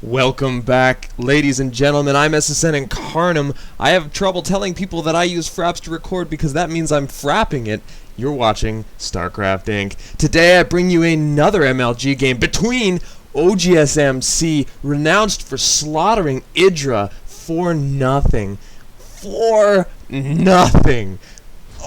Welcome back, ladies and gentlemen. I'm SSN Incarnum. I have trouble telling people that I use Fraps to record because that means I'm frapping it. You're watching StarCraft Inc. Today I bring you another MLG game between OgsMc, renounced for slaughtering Idra for nothing. For nothing.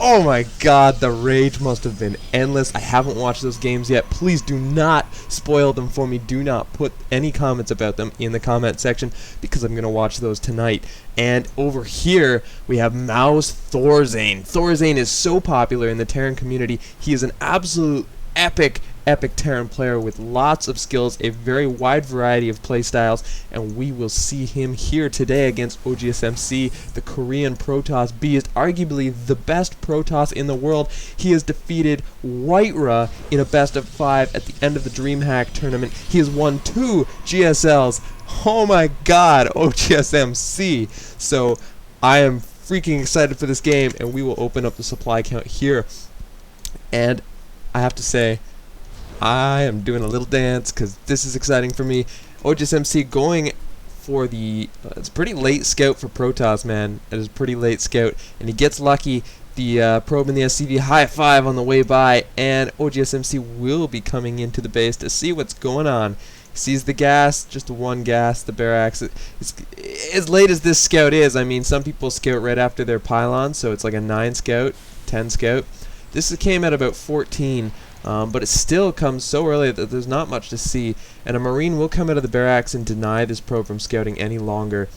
Oh my god, the rage must have been endless. I haven't watched those games yet. Please do not spoil them for me. Do not put any comments about them in the comment section because I'm going to watch those tonight. And over here, we have Mao's Thorzain. Thorzain is so popular in the Terran community. He is an absolute epic Terran player with lots of skills, a very wide variety of playstyles, and we will see him here today against OgsMc, the Korean Protoss beast, arguably the best Protoss in the world. He has defeated Whitera in a best of 5 at the end of the DreamHack tournament. He has won 2 GSLs. Oh my god, OgsMc. So I am freaking excited for this game, and we will open up the supply count here. And I have to say, I am doing a little dance because this is exciting for me. OgsMc going for the it's pretty late scout for Protoss, man. It is pretty late scout, and he gets lucky. The probe and the SCV high five on the way by, and OgsMc will be coming into the base to see what's going on. He sees the gas, just one gas, the barracks. As late as this scout is, I mean, some people scout right after their pylon, so it's like a 9 scout, 10 scout. This came at about 14. But it still comes so early that there's not much to see, and a Marine will come out of the barracks and deny this probe from scouting any longer.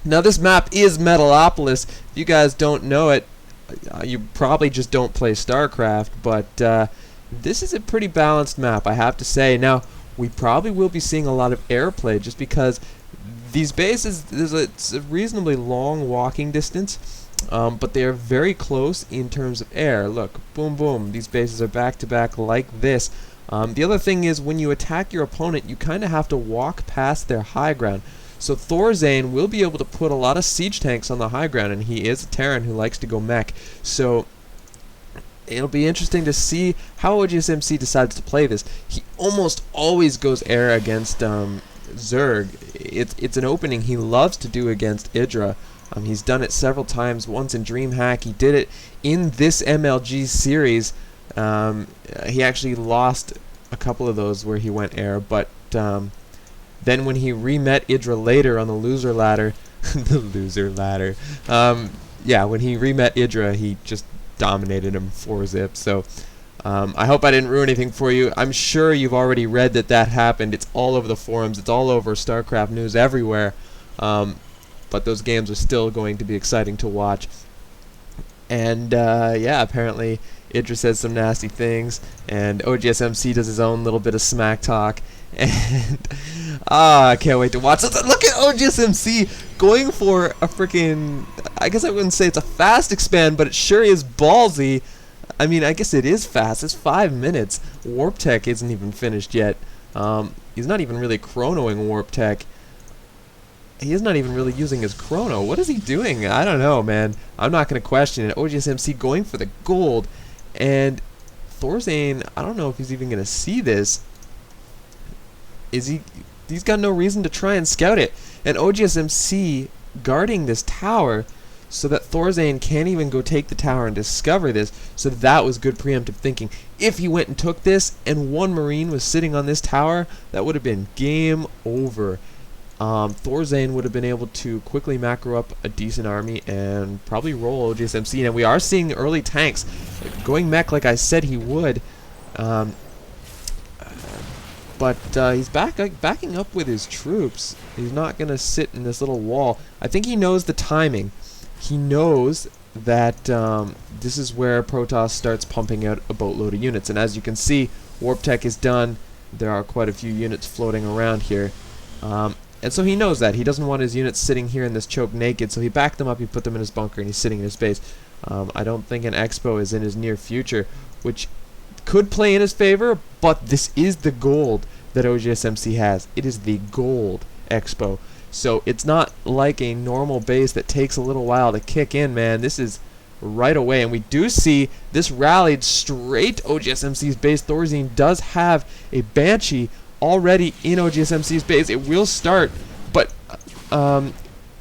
Now this map is Metalopolis. If you guys don't know it, you probably just don't play StarCraft, but this is a pretty balanced map, I have to say. Now, we probably will be seeing a lot of airplay just because these bases, it's a reasonably long walking distance. But they are very close in terms of air. Look, boom, boom. These bases are back to back like this. The other thing is when you attack your opponent, you kind of have to walk past their high ground. So Thorzain will be able to put a lot of siege tanks on the high ground, and he is a Terran who likes to go mech. So it'll be interesting to see how OgsMc decides to play this. He almost always goes air against Zerg. It's an opening he loves to do against Idra. He's done it several times, once in DreamHack. He did it in this MLG series. He actually lost a couple of those where he went air, but then when he re-met Idra later on the loser ladder, yeah, when he re-met Idra, he just dominated him 4-zip. So I hope I didn't ruin anything for you. I'm sure you've already read that happened. It's all over the forums. It's all over StarCraft news everywhere. But those games are still going to be exciting to watch. And yeah, apparently Idra says some nasty things, and OgsMc does his own little bit of smack talk. And I can't wait to watch this. Look at OgsMc going for a freaking, I guess I wouldn't say it's a fast expand, but it sure is ballsy. I mean, I guess it is fast. It's 5 minutes. Warp Tech isn't even finished yet. He's not even really chronoing Warp Tech. He's not even really using his chrono. What is he doing? I don't know, man. I'm not going to question it. OgsMc going for the gold. And Thorzain, I don't know if he's even going to see this. He's got no reason to try and scout it. And OgsMc guarding this tower so that Thorzain can't even go take the tower and discover this. So that was good preemptive thinking. If he went and took this and one Marine was sitting on this tower, that would have been game over. Thorzain would have been able to quickly macro up a decent army and probably roll OgsMc. And we are seeing early tanks going mech like I said he would. But he's backing up with his troops. He's not going to sit in this little wall. I think he knows the timing. He knows that this is where Protoss starts pumping out a boatload of units. And as you can see, Warp Tech is done. There are quite a few units floating around here. And so he knows that. He doesn't want his units sitting here in this choke naked, so he backed them up, he put them in his bunker, and he's sitting in his base. I don't think an Expo is in his near future, which could play in his favor, but this is the gold that OgsMc has. It is the gold Expo. So it's not like a normal base that takes a little while to kick in, man. This is right away, and we do see this rallied straight OgsMc's base. Thorzain does have a Banshee already in OgsMc's base. It will start, but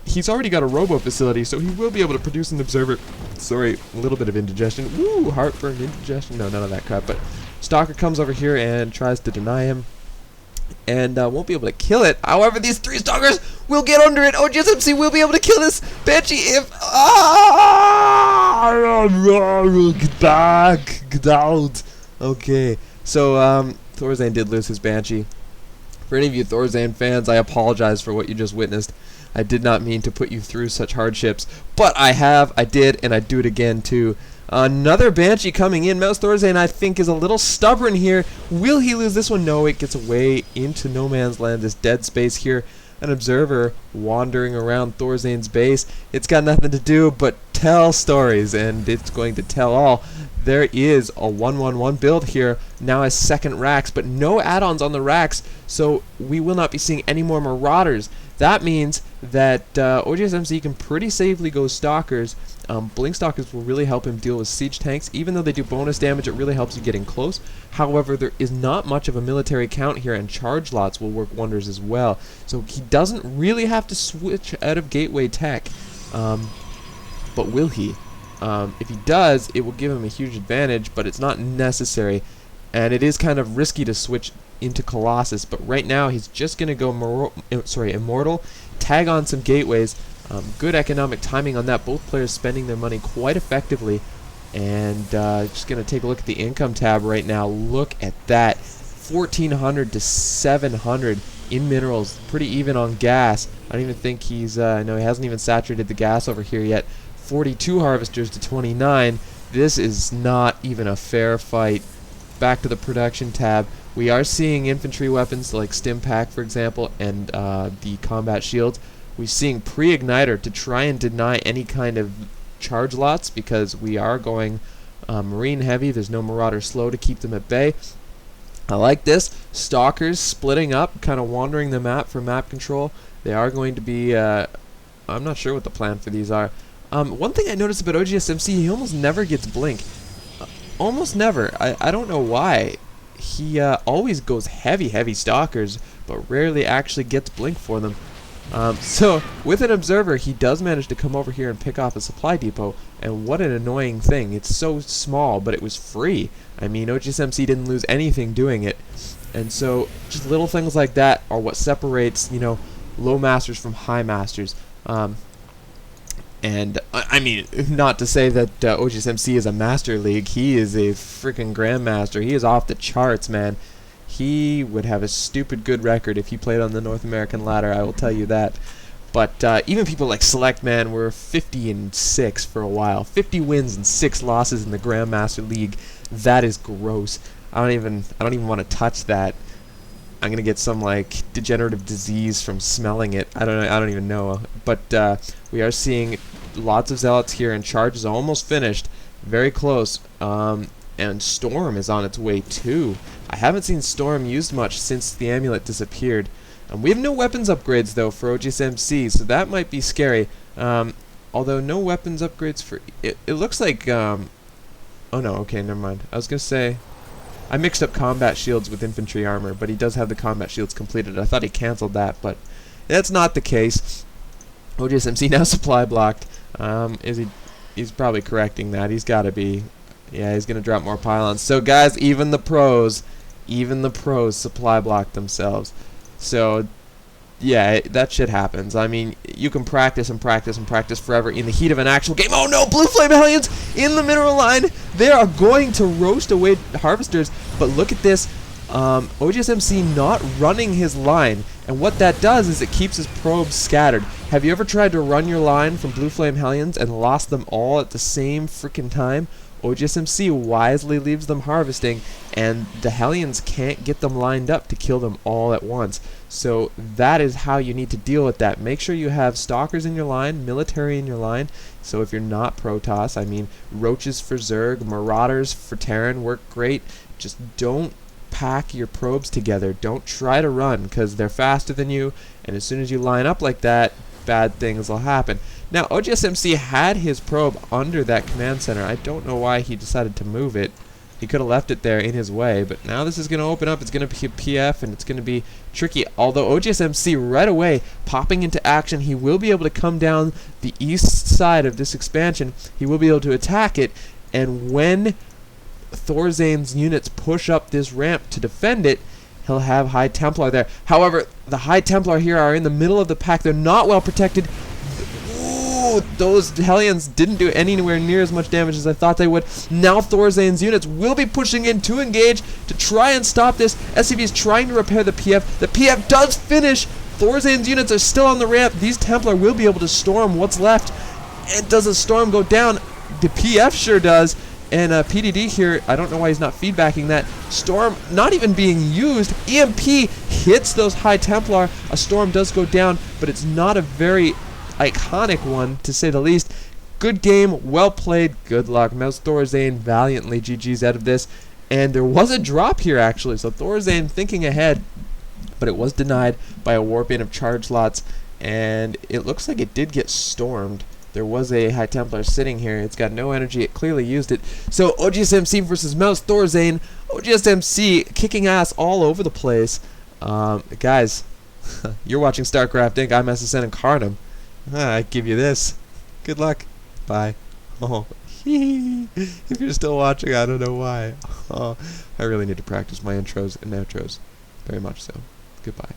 he's already got a robo facility, so he will be able to produce an observer. Sorry, a little bit of indigestion. Woo, heartburn, indigestion. No, none of that crap. But Stalker comes over here and tries to deny him, and won't be able to kill it. However, these 3 Stalkers will get under it. OgsMc will be able to kill this Banshee if... Get back! Get out! Okay, so Thorzain did lose his Banshee. For any of you Thorzain fans, I apologize for what you just witnessed. I did not mean to put you through such hardships, but I did, and I'd do it again too. Another Banshee coming in. Mouse Thorzain, I think, is a little stubborn here. Will he lose this one? No, it gets away into no man's land, this dead space here. An observer wandering around Thorzain's base. It's got nothing to do but tell stories, and it's going to tell all. There is a 1-1-1 build here, now as second racks, but no add-ons on the racks, so we will not be seeing any more Marauders. That means that OgsMc can pretty safely go Stalkers. Blink Stalkers will really help him deal with siege tanks. Even though they do bonus damage, it really helps you getting close. However, there is not much of a military count here, and charge lots will work wonders as well. So he doesn't really have to switch out of gateway tech. But will he? If he does, it will give him a huge advantage, but it's not necessary. And it is kind of risky to switch into Colossus, but right now he's just going to go Immortal, tag on some gateways. Good economic timing on that. Both players spending their money quite effectively. And just going to take a look at the income tab right now. Look at that. 1,400 to 700 in minerals. Pretty even on gas. I don't even think he's... no, he hasn't even saturated the gas over here yet. 42 harvesters to 29. This is not even a fair fight. Back to the production tab. We are seeing infantry weapons like Stimpack, for example, and the combat shields. We're seeing pre-igniter to try and deny any kind of charge lots, because we are going marine heavy. There's no marauder slow to keep them at bay. I like this. Stalkers splitting up, kind of wandering the map for map control. They are going to be... I'm not sure what the plan for these are. One thing I noticed about OgsMc, he almost never gets blink. Almost never. I don't know why. He always goes heavy Stalkers, but rarely actually gets blink for them. So, with an observer, he does manage to come over here and pick off a supply depot, and what an annoying thing. It's so small, but it was free. I mean, OgsMc didn't lose anything doing it. And so, just little things like that are what separates, you know, low masters from high masters. And, I mean, not to say that OgsMc is a master league. He is a freaking grandmaster. He is off the charts, man. He would have a stupid good record if he played on the North American ladder, I will tell you that. But even people like Select Man were 50-6 for a while. 50 wins and 6 losses in the Grandmaster League. That is gross. I don't even want to touch that. I'm gonna get some like degenerative disease from smelling it. I don't even know. But we are seeing lots of zealots here, and charge is almost finished. Very close. And Storm is on its way too. I haven't seen Storm used much since the amulet disappeared. We have no weapons upgrades though for OgsMc, so that might be scary. Although no weapons upgrades for... It looks like... oh no, okay, never mind. I was gonna say... I mixed up combat shields with infantry armor, but he does have the combat shields completed. I thought he cancelled that, but that's not the case. OgsMc now supply blocked. He's probably correcting that. He's gotta be... Yeah, he's gonna drop more pylons. So guys, even the pros supply block themselves. So, yeah, that shit happens. I mean, you can practice and practice and practice forever in the heat of an actual game. Oh no, Blue Flame Hellions in the mineral line. They are going to roast away harvesters. But look at this. OgsMc not running his line. And what that does is it keeps his probes scattered. Have you ever tried to run your line from Blue Flame Hellions and lost them all at the same freaking time? OgsMc wisely leaves them harvesting, and the Hellions can't get them lined up to kill them all at once. So that is how you need to deal with that. Make sure you have Stalkers in your line, military in your line. So if you're not Protoss, I mean, Roaches for Zerg, Marauders for Terran work great. Just don't pack your probes together. Don't try to run, because they're faster than you, and as soon as you line up like that, bad things will happen. Now, OgsMc had his probe under that command center. I don't know why he decided to move it. He could have left it there in his way, but now this is going to open up. It's going to be a PF, and it's going to be tricky. Although OgsMc right away popping into action, he will be able to come down the east side of this expansion. He will be able to attack it, and when Thorzain's units push up this ramp to defend it, he'll have High Templar there. However, the High Templar here are in the middle of the pack. They're not well protected. Ooh, those Hellions didn't do anywhere near as much damage as I thought they would. Now Thorzain's units will be pushing in to engage to try and stop this. SCV is trying to repair the PF. The PF does finish. Thorzain's units are still on the ramp. These Templar will be able to storm what's left. And does the storm go down? The PF sure does. And PDD here, I don't know why he's not feedbacking that. Storm not even being used. EMP hits those High Templar. A storm does go down, but it's not a very iconic one, to say the least. Good game, well played, good luck. Mouse Thorzain valiantly GG's out of this. And there was a drop here, actually, so Thorzain thinking ahead, but it was denied by a warp in of charge lots, and it looks like it did get stormed. There was a High Templar sitting here. It's got no energy. It clearly used it. So OgsMc versus Mouse Thorzain. OgsMc kicking ass all over the place. Guys, you're watching StarCraft Inc. I'm SSN and Carnum. I give you this. Good luck. Bye. Oh, if you're still watching, I don't know why. Oh, I really need to practice my intros and outros. Very much so. Goodbye.